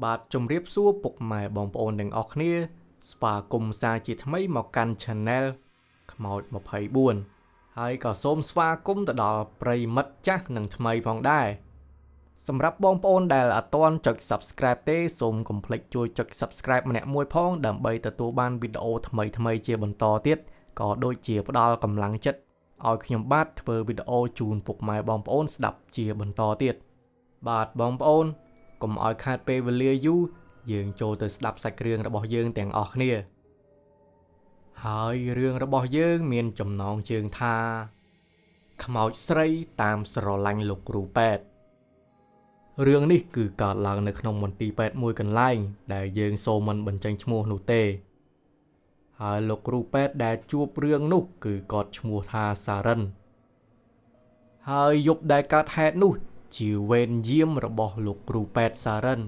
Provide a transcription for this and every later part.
បាទជំរាបសួរពុកម៉ែបងប្អូនទាំងអស់គ្នាស្វាគមន៍សាជាថ្មីមកកាន់ Channel ខ្មោច24ហើយក៏សូមស្វាគមន៍ទៅដល់ប្រិយមិត្តចាស់និងថ្មីផងដែរសម្រាប់បងប្អូនដែលអត់ទាន់ចុច Subscribe ទេសូមកុំភ្លេចជួយចុច Subscribe ម្នាក់មួយផងដើម្បីទទួលបានវីដេអូថ្មីៗជាបន្តទៀតក៏ដូចជាផ្ដល់កម្លាំងចិត្តឲ្យខ្ញុំបាទធ្វើវីដេអូជូនពុកម៉ែបងប្អូនស្ដាប់ជាបន្តទៀតបាទបងប្អូនកុំឲ្យខាតពេលវេលាយូរយើងចូលទៅស្ដាប់សាច់រឿងរបស់យើងទាំងអស់គ្នាហើយរឿងរបស់យើងមានចំណងជើងថាខ្មោចស្រីតាមស្រឡាញ់លោកគ្រូពេទ្យរឿងនេះគឺកើតឡើងនៅក្នុងមន្ទីរពេទ្យមួយកន្លែងដែលយើងសូមមិនបញ្ចេញឈ្មោះនោះទេហើយលោកគ្រូពេទ្យដែលជួបរឿងនោះគឺគាត់ឈ្មោះថាសារ៉ិនហើយយប់ដែលកើតហេតុនោះជាវេនយាមរបស់លោកគ្រូពេទ្យសារ៉ិន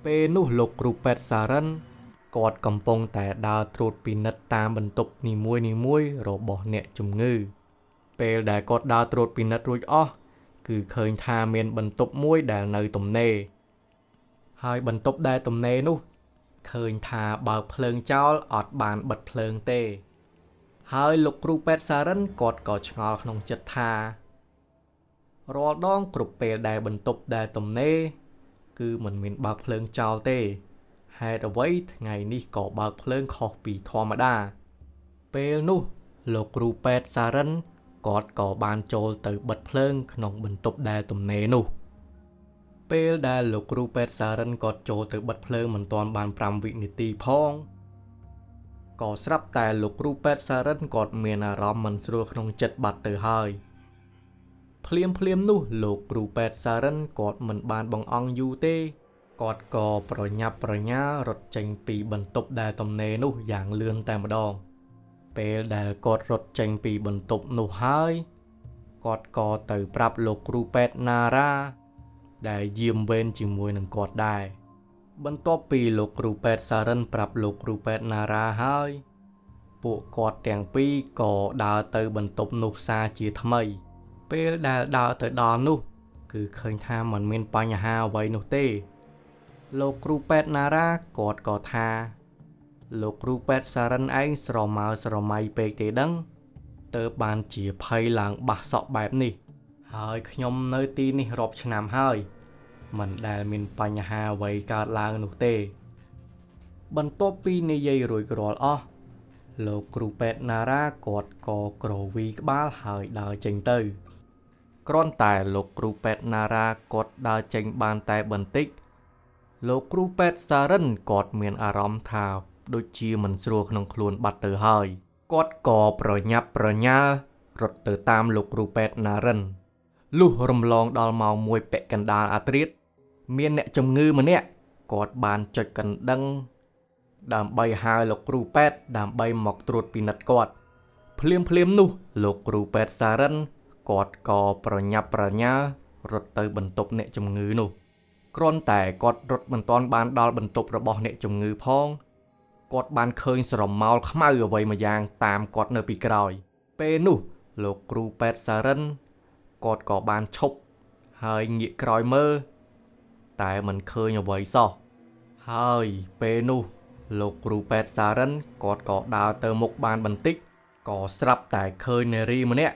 ពេលនោះលោកគ្រូពេទ្យសារ៉ិនគាត់កំពុងតែដើរត្រួតពិនិត្យតាមបន្ទប់នីមួយៗរបស់អ្នកជំងឺពេលដែលគាត់ដើរត្រួតពិនិត្យរួចអស់គឺឃើញថាមានបន្ទប់មួយដែលនៅទំនេរហើយបន្ទប់ដែលទំនេរនោះឃើញថាបើកភ្លើងចោលអត់បានបិទភ្លើងទេហើយលោកគ្រូពេទ្យសារ៉ិនគាត់ក៏ឆ្ងល់ក្នុងចិត្តថារាល់ដងគ្រប់ពេលដែលបន្ទប់ដែលទំនេរគឺមិនមានបើកភ្លើងចោលទេហេតុអ្វីថ្ងៃនេះក៏បើកភ្លើងខុសពីធម្មតាពេលនោះលោកគ្រូពេទ្យសារ៉ិនគាត់ក៏បានចូលទៅបិទភ្លើងក្នុងបន្ទប់ដែលទំនេរនោះពេលដែលលោកគ្រូពេទ្យសារ៉ិនគាត់ចូលទៅបិទភ្លើងមិនទាន់បាន5វិនាទីផងក៏ស្រាប់តែលោកគ្រូពេទ្យសារ៉ិនគាត់មានអារម្មណ៍មិនស្រួលក្នុងចិត្តបាត់ទៅហើយភ្លាមនោះលោកគ្រូពេទ្យសារ៉ិនគាត់មិនបានបង្អង់យូរទេគាត់ក៏ប្រញាប់ប្រញាល់រត់ចេញពីបន្ទប់ដែលទំនេរនោះយ៉ាងលឿនតែម្ដងពេលដែលគាត់រត់ចេញពីបន្ទប់នោះហើយគាត់ក៏ទៅប្រាប់លោកគ្រូពេទ្យណារ៉ាដែលយាមវេនជាមួយនឹងគាត់ដែរបន្ទាប់ពីលោកគ្រូពេទ្យសារ៉ិនប្រាប់លោកគ្រូពេទ្យណារ៉ាហើយពួកគាត់ទាំងពីរក៏ដើរទៅបន្ទប់នោះសារជាថ្មីពេលដែលដើរទៅដល់នោះគឺឃើញថាมันមានបញ្ហាអ្វីនោះទេលោកគ្រូពេទ្យណារ៉ាគាត់ក៏ថាលោកគ្រូពេទ្យសារ៉ិនឯងស្រមើស្រមៃពេកទេដឹងទើបបានជាភ័យឡើងបះសក់បែបនេះហើយខ្ញុំនៅទីនេះរាប់ឆ្នាំហើយមិនដែលមានបញ្ហាអ្វីកើតឡើងនោះទេបន្ទាប់ពីនិយាយរួចរាល់អស់លោកគ្រូពេទ្យណារ៉ាគាត់ក៏ក្រវីក្បាលហើយដើរចេញទៅគ្រាន់តែលោកគ្រូពេទ្យណារ៉ាគាត់ដើរចេញបានតែបន្តិចលោកគ្រូពេទ្យសារ៉ិនគាត់មានអារម្មណ៍ថាដូចជាមិនស្រួលក្នុងខ្លួនបាត់ទៅហើយគាត់ក៏ប្រញាប់ប្រញាល់រត់ទៅតាមលោកគ្រូពេទ្យណារ៉ិនលុះរំលងដល់ម៉ោង1ពាក់កណ្ដាលអាធ្រាត្រមានអ្នកជំងឺម្នាក់គាត់បានចុចកណ្ដឹងដើម្បីហៅលោកគ្រូពេទ្យដើម្បីមកត្រួតពិនិត្យគាត់ភ្លាមនោះលោកគ្រូពេទ្យសារ៉ិនគាត់ក៏ប្រញាប់ប្រញាល់រត់ទៅបន្ទប់អ្នកជំងឺនោះគ្រាន់តែគាត់រត់មិនទាន់បានដល់បន្ទប់របស់អ្នកជំងឺផងគាត់បានឃើញស្រមោលខ្មៅអ្វីមួយយ៉ាងតាមគាត់នៅពីក្រោយពេលនោះលោកគ្រូពេទ្យសារ៉ិនគាត់ក៏បានឈប់ហើយងាកក្រោយមើលតែមិនឃើញអ្វីសោះហើយពេលនោះលោកគ្រូពេទ្យសារ៉ិនគាត់ក៏ដើរទៅមុខបានបន្តិចក៏ស្រាប់តែឃើញនារីម្នាក់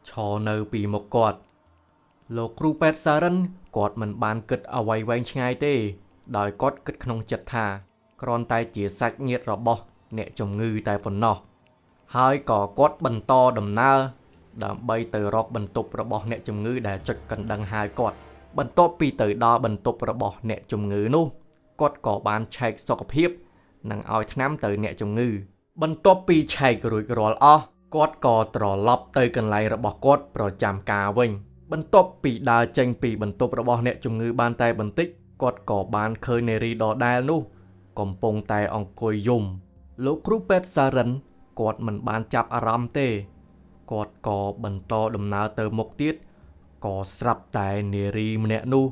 ឈរនៅពីមុខគាត់លោកគ្រូពេទ្យសារ៉ិនគាត់មិនបានគិតអ្វីវែងឆ្ងាយទេដោយគាត់គិតក្នុងចិត្តថាគ្រាន់តែជាសាច់ញាតិរបស់អ្នកជំងឺតែប៉ុណ្ណោះហើយក៏គាត់បន្តដំណើរដើម្បីទៅរកបន្ទប់របស់អ្នកជំងឺដែលចុចកណ្ដឹងហៅគាត់បន្ទាប់ពីទៅដល់បន្ទប់របស់អ្នកជំងឺនោះគាត់ក៏បានឆែកសុខភាពនិងឲ្យថ្នាំទៅអ្នកជំងឺបន្ទាប់ពីឆែករួចរាល់អស់គាត់ក៏ត្រឡប់ទៅកន្លែងរបស់គាត់ប្រចាំការវិញបន្ទាប់ពីដើរចេញពីបន្ទប់របស់អ្នកជំងឺបានតែបន្តិចគាត់ក៏បានឃើញនារីដដែលនោះកំពុងតែអង្គុយយំលោកគ្រូពេទ្យសារ៉ិនគាត់មិនបានចាប់អារម្មណ៍ទេគាត់ក៏បន្តដំណើរទៅមុខទៀតក៏ស្រាប់តែនារីម្នាក់នោះ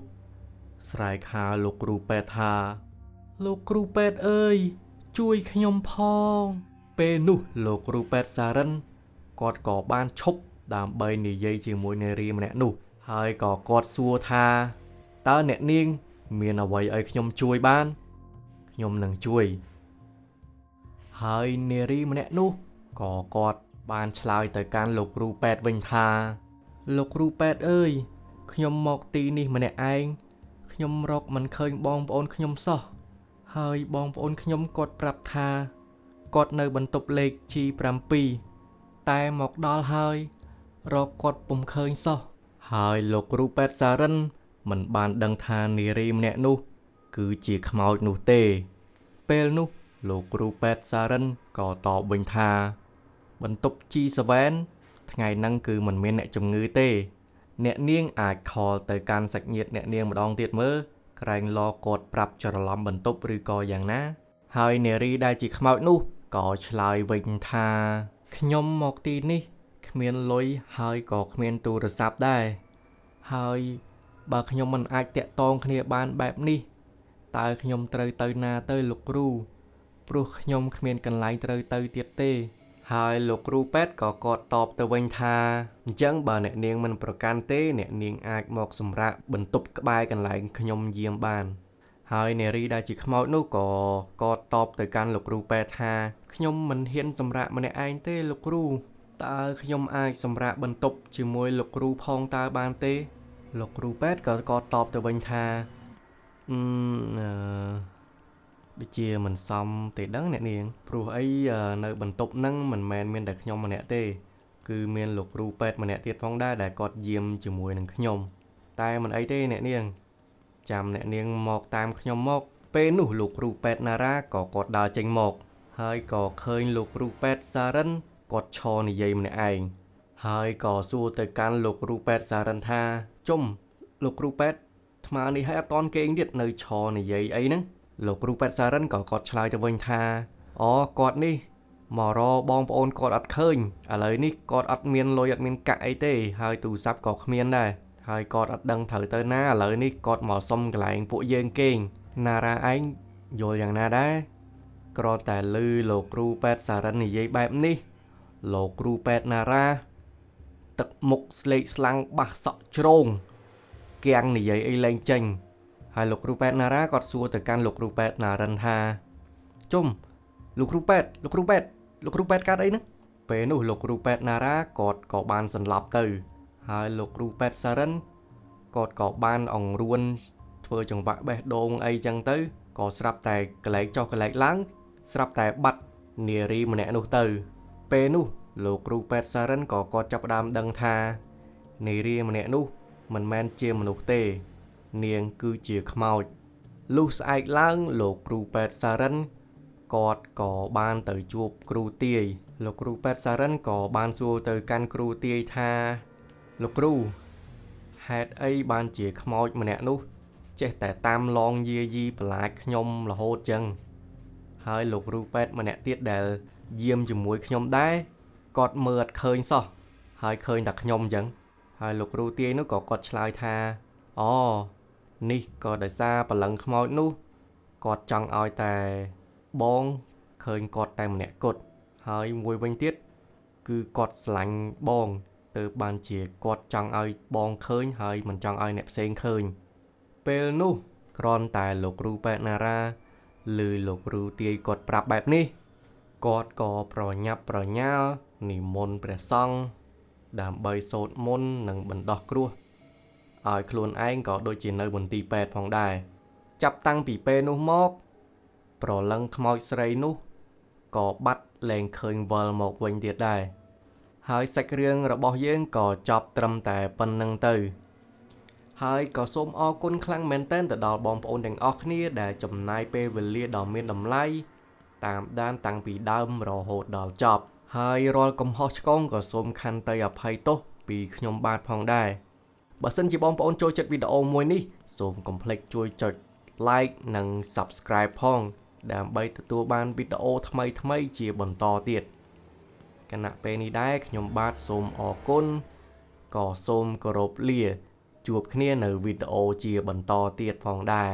ស្រែកហៅលោកគ្រូពេទ្យថាលោកគ្រូពេទ្យអើយជួយខ្ញុំផងពេលនោះលោកគ្រូពេទ្យសារ៉ិនគាត់ក៏បានឈប់ដើម្បីនិយាយជាមួយនារីម្នាក់នោះហើយក៏គាត់សួរថាតើអ្នកនាង មានអ្វីឲ្យខ្ញុំជួយបានខ្ញុំនឹងជួយហើយនារីម្នាក់នោះក៏គាត់បានឆ្លើយទៅកាន់លោកគ្រូពេទ្យវិញថាលោកគ្រូពេទ្យអើយខ្ញុំមកទីនេះម្នាក់ឯងខ្ញុំរកមិនឃើញបងប្អូនខ្ញុំសោះហើយបងប្អូនខ្ញុំគាត់ប្រាប់ថាគាត់នៅបន្ទប់លេខ G7 តែមកដល់ហើយរកគាត់ពុំឃើញសោះហើយលោកគ្រូពេទ្យសារិនមិនបានដឹងថានារីម្នាក់នោះគឺជាខ្មោចនោះទេពេលនោះលោកគ្រូពេទ្យសារិនក៏តបវិញថាបន្ទប់ G7 ថ្ងៃហ្នឹងគឺមិនមានអ្នកជំងឺទេអ្នកនាងអាចខលទៅកាន់សាច់ញាតិអ្នកនាងម្ដងទៀតមើលក្រែងឡគាត់ប្រាប់ច្រឡំបន្ទប់ឬក៏យ៉ាងណាហើយនារីដែលជាខ្មោចនោះក៏ឆ្លើយវិញថាខ្ញុំមកទីនេះគ្មានលុយហើយក៏គ្មានទូរស័ព្ទដែរហើយបើខ្ញុំមិនអាចតាក់ទងគ្នាបានបែបនេះតើខ្ញុំត្រូវទៅណាទៅលោកគ្រូព្រោះខ្ញុំគ្មានកន្លែងត្រូវទៅទៀតទេហើយលោកគ្រូពេទ្យក៏គាត់តបទៅវិញថាអញ្ចឹងបើអ្នកនាងមិនប្រកាន់ទេអ្នកនាងអាចមកសម្រាកបន្ទប់ក្បែរកន្លែងខ្ញុំយាមបានហើយនារីដែលជាខ្មោចនោះក៏គាត់តបទៅកាន់លោកគ្រូពេទ្យថាខ្ញុំមិនហ៊ានសម្រាកម្នាក់ឯងទេលោកគ្រូតើខ្ញុំអាចសម្រាកបន្ទប់ជាមួយលោកគ្រូផងតើបានទេលោកគ្រូពេទ្យក៏គាត់តបទៅវិញថាដូចជាមិនសមទេដឹងអ្នកនាងព្រោះអីនៅបន្ទប់ហ្នឹងមិនមែនមានតែខ្ញុំម្នាក់ទេគឺមានលោកគ្រូពេទ្យម្នាក់ទៀតផងដែរដែលគាត់យាមជាមួយនឹងខ្ញុំតែមិនអីទេអ្នកនាងចាំអ្នកនាងមកតាមខ្ញុំមកពេលនោះលោកគ្រូពេទ្យណារ៉ាក៏គាត់ដើរចេញមកហើយក៏ឃើញលោកគ្រូពេទ្យសារិនគាត់ឈរនិយាយម្នាក់ឯងហើយក៏សួរទៅកាន់លោកគ្រូពេទ្យសារិនថាជុំលោកគ្រូពេទ្យថ្មនេះហើយអត់តន់គេងទៀតនៅឈរនិយាយអីហ្នឹងលោកគ្រូពេទ្យសារិនក៏គាត់ឆ្លើយទៅវិញថាអូគាត់នេះមករកបងប្អូនគាត់អត់ឃើញឥឡូវនេះគាត់អត់មានលុយអត់មានកាក់អីទេហើយទូរស័ព្ទក៏គ្មានដែរហើយគាត់អត់ដឹងត្រូវទៅណាឥឡូវនេះគាត់មកសុំកន្លែងពួកយើងគេងណារ៉ាឯងយល់យ៉ាងណាដែរគ្រាន់តែឮលោកគ្រូពេទ្យសារិននិយាយបែបនេះលោកគ្រូពេទ្យណារ៉ាទឹកមុខស្លេកស្លាំងបាសសក់ជ្រងគាំងនិយាយអីលែងចេញហើយលោកគ្រូពេទ្យណារ៉ាគាត់សួរទៅកាន់លោកគ្រូពេទ្យណារិនថាជុំលោកគ្រូពេទ្យកាត់អីហ្នឹងពេលនោះលោកគ្រូពេទ្យណារ៉ាគាត់ក៏បានសន្លប់ទៅហើយលោកគ្រូពេទ្យសារិនគាត់ក៏បានអង្រួនធ្វើចង្វាក់បេះដូងអីចឹងទៅក៏ស្រាប់តែកលែកចុះកលែកឡើងស្រាប់តែបាត់នារីម្នាក់នោះទៅពេលនោះលោកគ្រូពេទ្យសារិនក៏គាត់ចាប់ផ្ដើមដឹងថានារីម្នាក់នោះមិនមែនជាមនុស្សទេនាងគឺជាខ្មោចលុះស្អែកឡើងលោកគ្រូពេទ្យសារិនគាត់ក៏បានទៅជួបគ្រូទាយលោកគ្រូពេទ្យសារិនក៏បានសួរទៅកាន់គ្រូទាយថាលោកគ្រូហេតុអីបានជាខ្មោចម្នាក់នោះចេះតែតាមឡងយាយីបន្លាចខ្ញុំរហូតចឹងហើយលោកគ្រូពេទ្យម្នាក់ទៀតដែលយាមជាមួយខ្ញុំដែរគាត់មើលអត់ឃើញសោះហើយឃើញតែខ្ញុំចឹងហើយលោកគ្រូទាយនោះក៏គាត់ឆ្លើយថាអូនេះក៏ដោយសារប្រឡឹងខ្មោចនោះគាត់ចង់ឲ្យតែបងឃើញគាត់តែម្នាក់គត់ហើយមួយវិញទៀតគឺគាត់ស្រឡាញ់បងទើបបានជាគាត់ចង់ឲ្យបងឃើញហើយមិនចង់ឲ្យអ្នកផ្សេងឃើញពេលនោះគ្រាន់តែលោកគ្រូពេទ្យណារ៉ាឬលោកគ្រូទាយគាត់ប្រាប់បែបនេះគាត់ក៏ប្រញាប់ប្រញាល់និមន្តព្រះសង្ឃដើម្បីសូត្រមន្តនិងបណ្ដោះគ្រោះឲ្យខ្លួនឯងក៏ដូចជានៅមន្ទីរពេទ្យផងដែរចាប់តាំងពីពេលនោះមកប្រលឹងខ្មោចស្រីនោះក៏បាត់លែងឃើញវិលមកវិញទៀតដែរហើយសាច់រឿងរបស់យើងក៏ចប់ត្រឹមតែប៉ុណ្្នឹងទៅហើយក៏សូមអរគុណខ្លាំងមែនទែនទៅដល់បងប្អូនទាំងអស់គ្នាដែលចំណាយពេលវេលាដ៏មានតម្លៃតាមដានតាំងពីដើមរហូតដល់ចប់ហើយរាល់កំហុសឆ្គងក៏សូមខន្តីអភ័យទោសពីខ្ញុំបាទផងដែរបើសិនជាបងប្អូនចូលចិត្តវីដេអូមួយនេះសូមកុំភ្លេចជួយចុច like និង subscribe ផងដើម្បីទទួលបានវីដេអូថ្មីៗជាបន្តទៀតគណៈពេលនេះដែរខ្ញុំបាទសូមអរគុណក៏សូមគោរពលាជួបគ្នានៅវីដេអូជាបន្តទៀតផងដែរ